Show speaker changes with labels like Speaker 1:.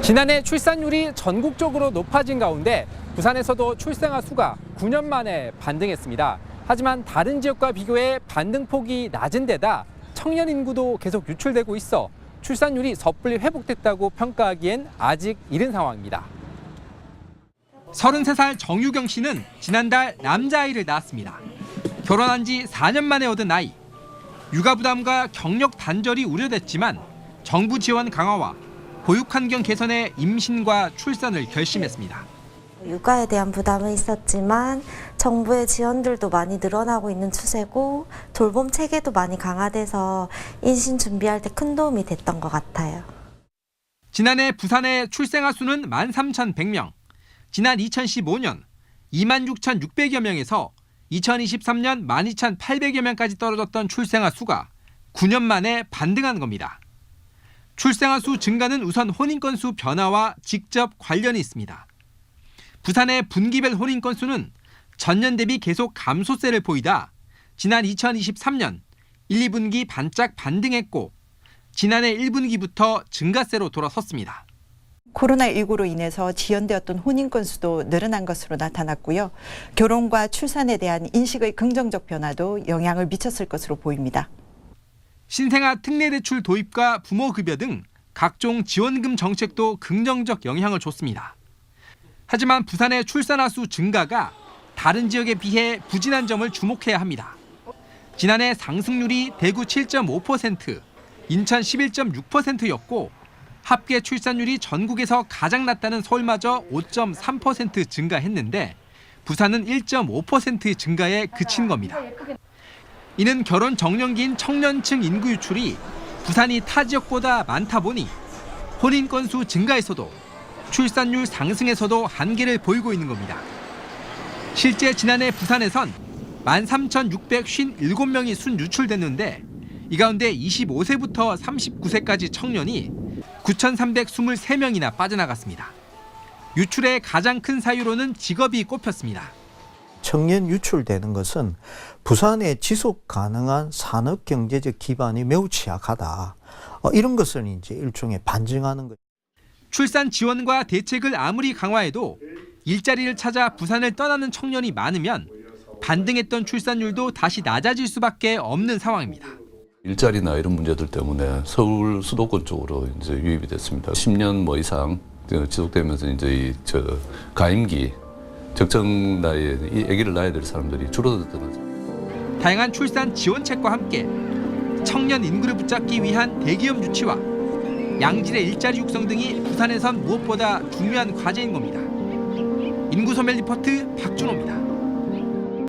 Speaker 1: 지난해 출산율이 전국적으로 높아진 가운데 부산에서도 출생아 수가 9년 만에 반등했습니다. 하지만 다른 지역과 비교해 반등폭이 낮은 데다 청년 인구도 계속 유출되고 있어 출산율이 섣불리 회복됐다고 평가하기엔 아직 이른 상황입니다. 33살 정유경 씨는 지난달 남자아이를 낳았습니다. 결혼한 지 4년 만에 얻은 아이. 육아 부담과 경력 단절이 우려됐지만 정부 지원 강화와 보육 환경 개선에 임신과 출산을 결심했습니다.
Speaker 2: 육아에 대한 부담은 있었지만 정부의 지원들도 많이 늘어나고 있는 추세고 돌봄 체계도 많이 강화돼서 임신 준비할 때 큰 도움이 됐던 것 같아요.
Speaker 1: 지난해 부산의 출생아 수는 13,100명, 지난 2015년 26,600여 명에서 2023년 12,800여 명까지 떨어졌던 출생아 수가 9년 만에 반등한 겁니다. 출생아 수 증가는 우선 혼인 건수 변화와 직접 관련이 있습니다. 부산의 분기별 혼인 건수는 전년 대비 계속 감소세를 보이다 지난 2023년 1, 2분기 반짝 반등했고 지난해 1분기부터 증가세로 돌아섰습니다.
Speaker 3: 코로나19로 인해서 지연되었던 혼인 건수도 늘어난 것으로 나타났고요. 결혼과 출산에 대한 인식의 긍정적 변화도 영향을 미쳤을 것으로 보입니다.
Speaker 1: 신생아 특례대출 도입과 부모급여 등 각종 지원금 정책도 긍정적 영향을 줬습니다. 하지만 부산의 출산아 수 증가가 다른 지역에 비해 부진한 점을 주목해야 합니다. 지난해 상승률이 대구 7.5%, 인천 11.6%였고 합계 출산율이 전국에서 가장 낮다는 서울마저 5.3% 증가했는데 부산은 1.5% 증가에 그친 겁니다. 이는 결혼 정년기인 청년층 인구 유출이 부산이 타 지역보다 많다 보니 혼인 건수 증가에서도 출산율 상승에서도 한계를 보이고 있는 겁니다. 실제 지난해 부산에선 13,657명이 순유출됐는데 이 가운데 25세부터 39세까지 청년이 9,323명이나 빠져나갔습니다. 유출의 가장 큰 사유로는 직업이 꼽혔습니다.
Speaker 4: 청년 유출되는 것은 부산의 지속 가능한 산업 경제적 기반이 매우 취약하다. 이런 것을 이제 일종의 반증하는 것.
Speaker 1: 출산 지원과 대책을 아무리 강화해도 일자리를 찾아 부산을 떠나는 청년이 많으면 반등했던 출산율도 다시 낮아질 수밖에 없는 상황입니다.
Speaker 5: 일자리나 이런 문제들 때문에 서울 수도권 쪽으로 이제 유입이 됐습니다. 10년 이상 지속되면서 이제 가임기 적정 나이에 이 아기를 낳아야 될 사람들이 줄어들었다는 거죠.
Speaker 1: 다양한 출산 지원책과 함께 청년 인구를 붙잡기 위한 대기업 유치와 양질의 일자리 육성 등이 부산에선 무엇보다 중요한 과제인 겁니다. 인구소멸 리포트 박준호입니다.